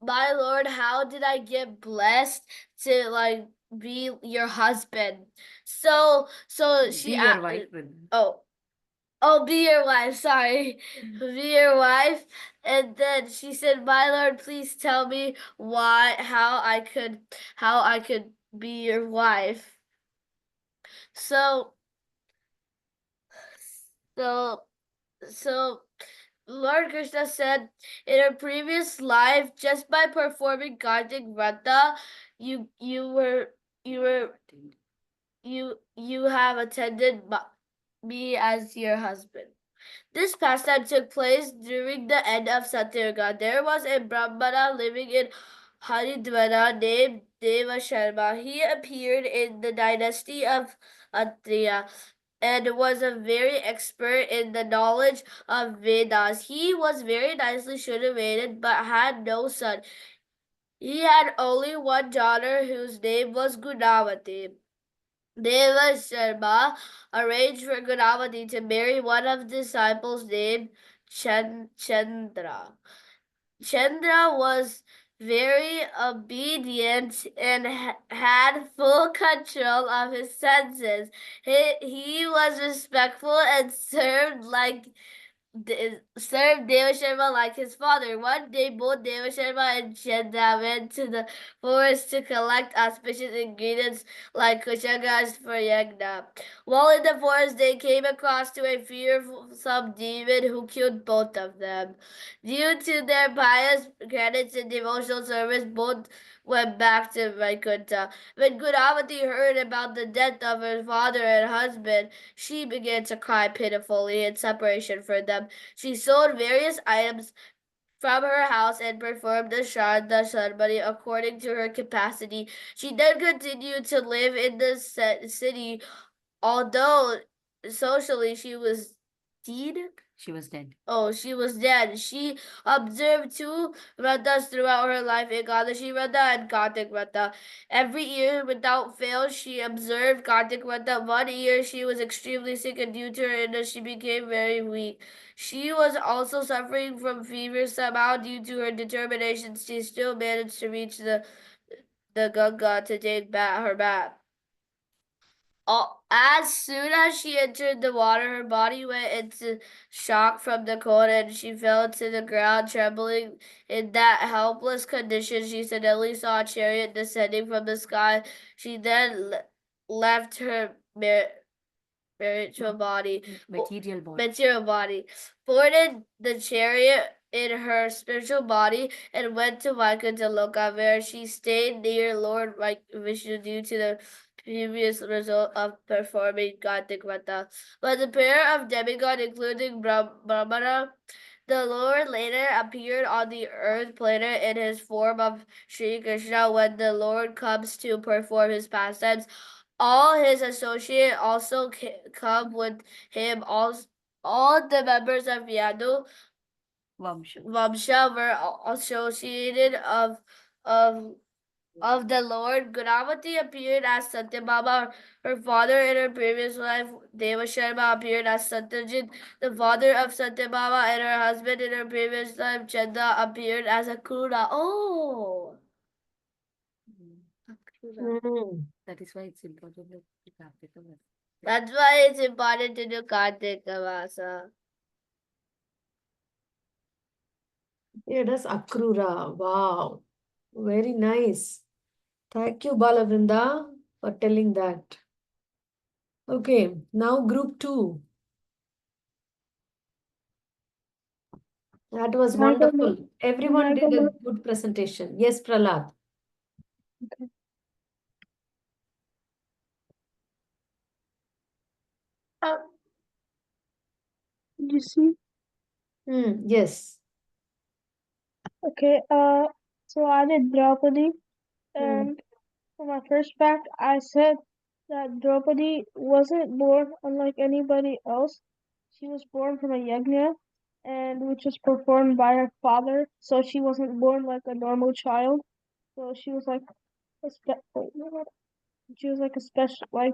"My Lord, how did I get blessed to like be your husband?" So she Be your wife, Vrinda. be your wife, sorry. Be your wife. And then she said, "My Lord, please tell me how I could be your wife." So so so Lord Krishna said, "In a previous life, just by performing Kartik Vrata, you have attended me as your husband." This pastime took place during the end of Satyuga. There was a Brahmana living in Haridwara named Deva Sharma. He appeared in the dynasty of Atriya and was a very expert in the knowledge of Vedas. He was very nicely situated but had no son. He had only one daughter whose name was Gunavati. Deva Sharma arranged for Gunavati to marry one of the disciples named Chandra. Chandra was very obedient and had full control of his senses. He was respectful and served Deva Sharma like his father. One day, both Deva Sharma and Chandra went to the forest to collect auspicious ingredients like kushagas for yagna. While in the forest, they came across to a fearsome demon who killed both of them. Due to their pious credits and devotional service, both went back to Vaikuntha. When Gunavati heard about the death of her father and husband, she began to cry pitifully in separation from them. She sold various items from her house and performed the Shraddha ceremony according to her capacity. She then continued to live in the city, although socially she was dead. She was dead. Oh, she was dead. She observed two Vratas throughout her life, Ekadashi Vrata and Kartik Vrata. Every year, without fail, she observed Kartik Vrata. One year, she was extremely sick, and due to her illness, she became very weak. She was also suffering from fever somehow. Due to her determination, she still managed to reach the Ganga to take her bath. As soon as she entered the water, her body went into shock from the cold and she fell to the ground, trembling. In that helpless condition, she suddenly saw a chariot descending from the sky. She then left her spiritual body, material body, boarded the chariot in her spiritual body, and went to Vaikuntha Loka, where she stayed near Lord Vishnu due to the previous result of performing Kartik Vrata. But the pair of demigod, including Brahmana, the Lord later appeared on the earth planet in his form of Sri Krishna. When the Lord comes to perform his pastimes, all his associates also come with him. All the members of Yadu Vamsha were associated of the Lord. Gunavati appeared as Satyabhama, her father in her previous life. Deva Sharma appeared as Satyajit, the father of Satyabhama, and her husband in her previous life. Chanda appeared as Akrura. Oh! Akrura. That is why it's important to do Kartika Vrata. That's why it's important to do Kartika Vasa. It is Akrura. Wow. Very nice. Thank you, Balavrinda, for telling that. Okay, now group 2. That was wonderful. Everyone did a good presentation. Yes, Prahlad. You see? Yes. Okay, so I did Draupadi, and for my first fact, I said that Draupadi wasn't born unlike anybody else. She was born from a yajna, and which was performed by her father. So she wasn't born like a normal child. So she was like a she was like a special, like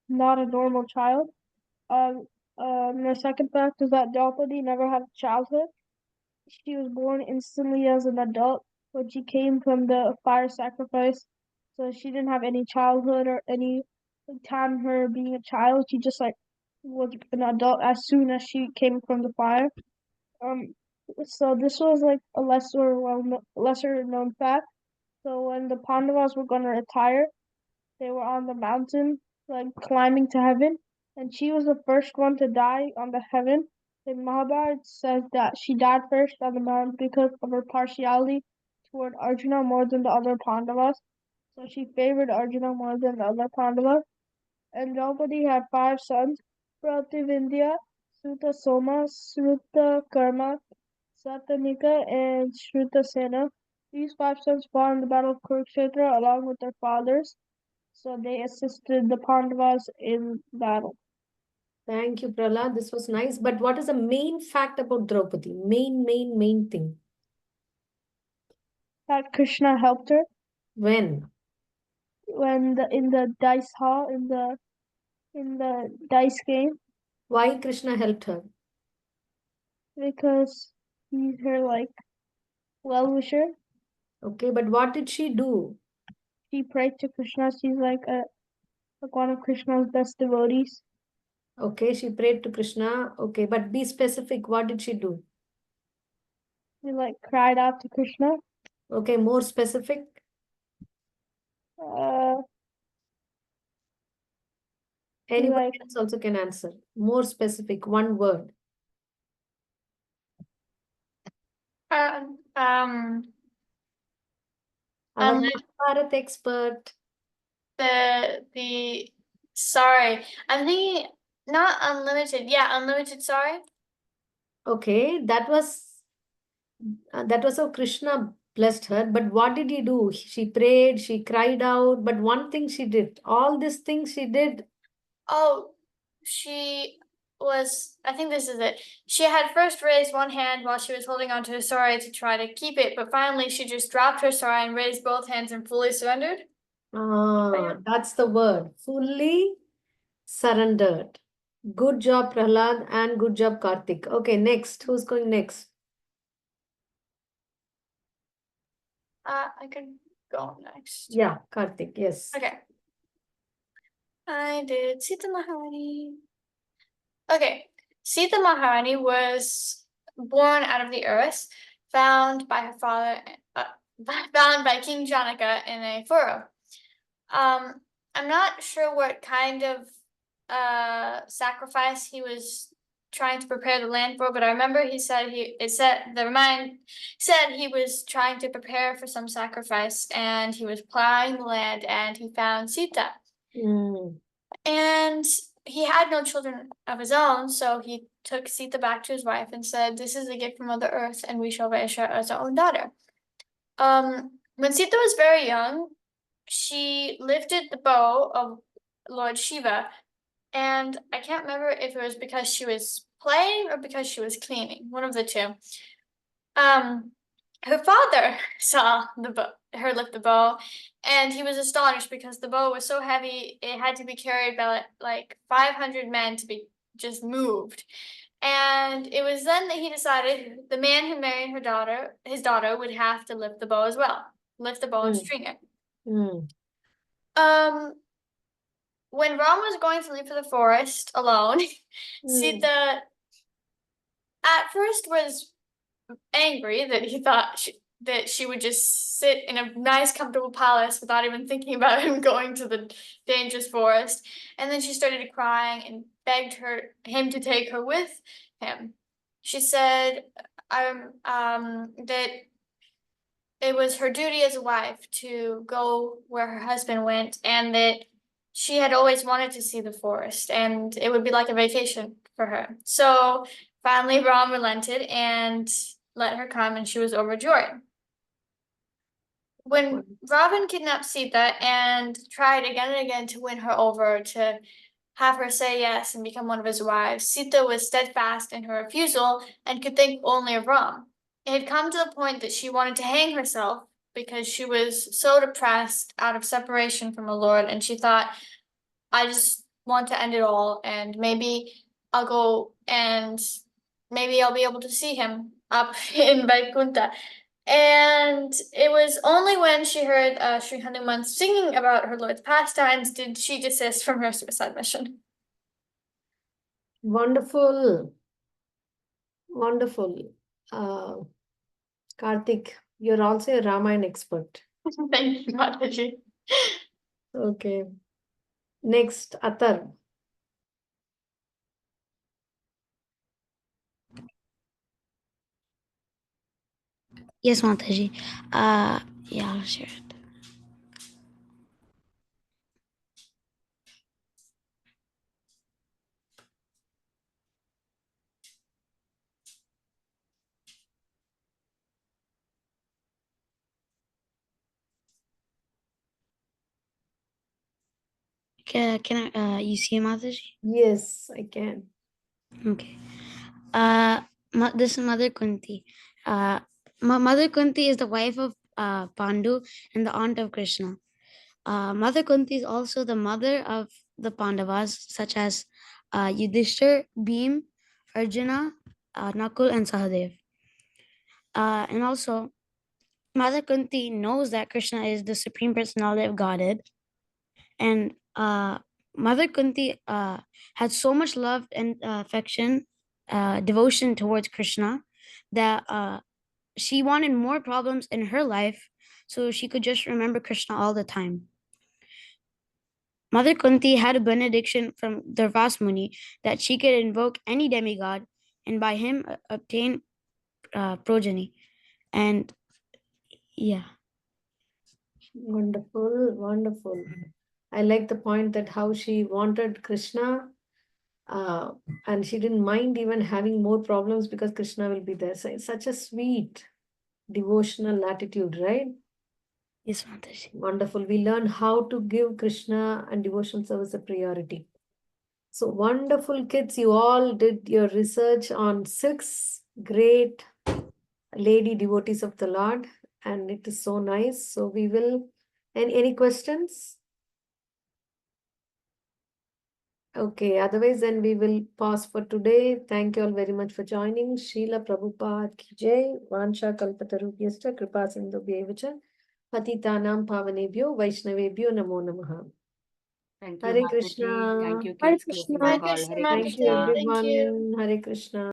not a normal child. The second fact is that Draupadi never had a childhood. She was born instantly as an adult when she came from the fire sacrifice. So she didn't have any childhood or any time her being a child. She just like was an adult as soon as she came from the fire. Um, so this was like a lesser known fact. So when the Pandavas were gonna retire, they were on the mountain, like climbing to heaven, and she was the first one to die on the heaven. The Mahabharata says that she died first on the mountain because of her partiality toward Arjuna more than the other Pandavas. So she favored Arjuna more than the other Pandavas. And Draupadi had 5 sons: Prativindya, Suta Soma, Sruta Karma, Satanika, and Shrutasena. These 5 sons fought in the Battle of Kurukshetra along with their fathers, so they assisted the Pandavas in battle. Thank you, Prahlad. This was nice. But what is the main fact about Draupadi? Main thing. That Krishna helped her When? when in the dice hall in the dice game Why Krishna helped her? because he's her like well wisher. Okay, but what did she do? She prayed to Krishna. She's like one of Krishna's best devotees. Okay, she prayed to Krishna. Okay, but be specific. What did she do? She like cried out to Krishna. Okay, more specific. Uh, Anybody like else also can answer. More specific, one word. Um, Our um, Mahabharata expert. the sorry, I'm thinking not unlimited. Yeah, unlimited. Sorry. Okay, that was how Krishna blessed her. But what did he do? She prayed, she cried out. But one thing she did, all these things she did. Oh, she was. I think this is it. She had first raised one hand while she was holding onto her sari to try to keep it, but finally she just dropped her sari and raised both hands and fully surrendered. That's the word. Fully surrendered. Good job, Prahlad, and good job, Karthik. Okay, next. Who's going next? I could go next. Yeah, Karthik, yes. Okay. I did Sita Maharani. Okay, Sita Maharani was born out of the earth, found by her father, found by King Janaka in a furrow. I'm not sure what kind of sacrifice he was trying to prepare the land for, but I remember he said said he was trying to prepare for some sacrifice, and he was plowing the land, and he found Sita. And he had no children of his own, so he took Sita back to his wife and said, "This is a gift from Mother Earth, and we shall raise her as our own daughter." When Sita was very young, she lifted the bow of Lord Shiva, and I can't remember if it was because she was playing or because she was cleaning, one of the two. Her father saw her lift the bow, and he was astonished because the bow was so heavy it had to be carried by like 500 men to be just moved. And it was then that he decided the man who married his daughter, would have to lift the bow as well, lift the bow and string it. When Ram was going to leave for the forest alone, Sita at first was angry that he thought that she would just sit in a nice, comfortable palace without even thinking about him going to the dangerous forest. And then she started crying and begged him to take her with him. She said that it was her duty as a wife to go where her husband went, and that she had always wanted to see the forest, and it would be like a vacation for her. So finally, Ram relented and let her come, and she was overjoyed. when Ravan kidnapped Sita and tried again and again to win her over, to have her say yes and become one of his wives, Sita was steadfast in her refusal and could think only of Ram. It had come to the point that she wanted to hang herself because she was so depressed out of separation from her Lord, and she thought, I just want to end it all, and maybe I'll go and maybe I'll be able to see him up in Vaikunta. And it was only when she heard Sri Hanuman singing about her Lord's pastimes did she desist from her suicide mission. Wonderful. Wonderful. Karthik, you're also a Ramayana expert. Thank you, Mataji. Okay. Next, Atar. Yes, Mataji. Yeah, I'll share it. Can I, you see Mataji? Yes, I can. Okay. This is Mother Kunti. Mother Kunti is the wife of Pandu and the aunt of Krishna. Mother Kunti is also the mother of the Pandavas, such as Yudhishthir, Bhim, Arjuna, Nakul, and Sahadev. And also, Mother Kunti knows that Krishna is the Supreme Personality of Godhead. And Mother Kunti had so much love and affection, devotion towards Krishna, that she wanted more problems in her life so she could just remember Krishna all the time. Mother Kunti had a benediction from Durvas Muni that she could invoke any demigod and by him obtain progeny. And yeah. Wonderful, wonderful. I like the point that how she wanted Krishna and she didn't mind even having more problems because Krishna will be there. So it's such a sweet devotional attitude, right? Yes, Mataji. Wonderful. We learn how to give Krishna and devotional service a priority. So wonderful kids, you all did your research on 6 great lady devotees of the Lord, and it is so nice. So we will, any questions? Okay, otherwise then we will pause for today. Thank you all very much for joining. Srila Prabhupada ki jai, Vansha Kalpatarubhyascha, Kripa Sindhubhyevacha, Patitanam Pavanebhyo, Vaishnavebhyo Namo Namaha. Thank you, Hare Mataji. Krishna. Thank you, Hare kids. Krishna. Closing the Hare call. Krishna, Hare Thank you Krishna. Mataji. Thank you. everyone. Hare Krishna.